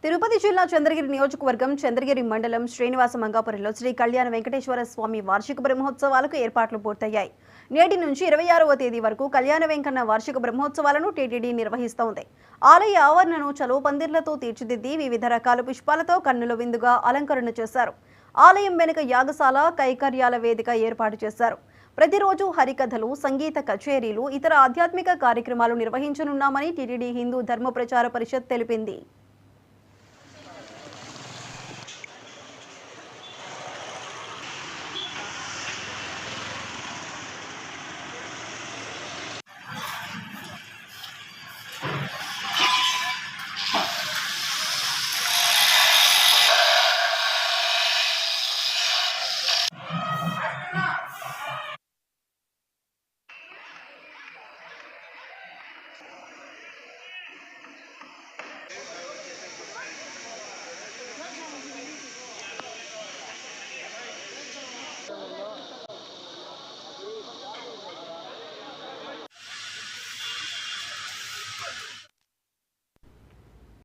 తిరుపతి జిల్లా చంద్రగిరి నియోజకవర్గం చంద్రగిరి మండలం శ్రీనివాస మంగాపురంలో శ్రీ కళ్యాణ వెంకటేశ్వర స్వామి వార్షిక బ్రహ్మోత్సవాలకు ఏర్పాట్లు పూర్తయ్యాయి. నేటి నుంచి 26వ తేదీ వరకు కళ్యాణ వెంకన్న వార్షిక బ్రహ్మోత్సవాలను టీటీడీ నిర్వహిస్తోంది. ఆలయ ఆవరణను చలువ పందిర్లతో తీర్చిదిద్ది వివిధ రకాల పుష్పాలతో కన్నుల విందుగా అలంకరణ చేశారు. ఆలయం వెనుక యాగశాల, కైకర్యాల వేదిక ఏర్పాటు చేశారు. ప్రతిరోజు హరికథలు, సంగీత కచేరీలు, ఇతర ఆధ్యాత్మిక కార్యక్రమాలు నిర్వహించనున్నామని టీటీడీ హిందూ ధర్మ ప్రచార పరిషత్ తెలిపింది.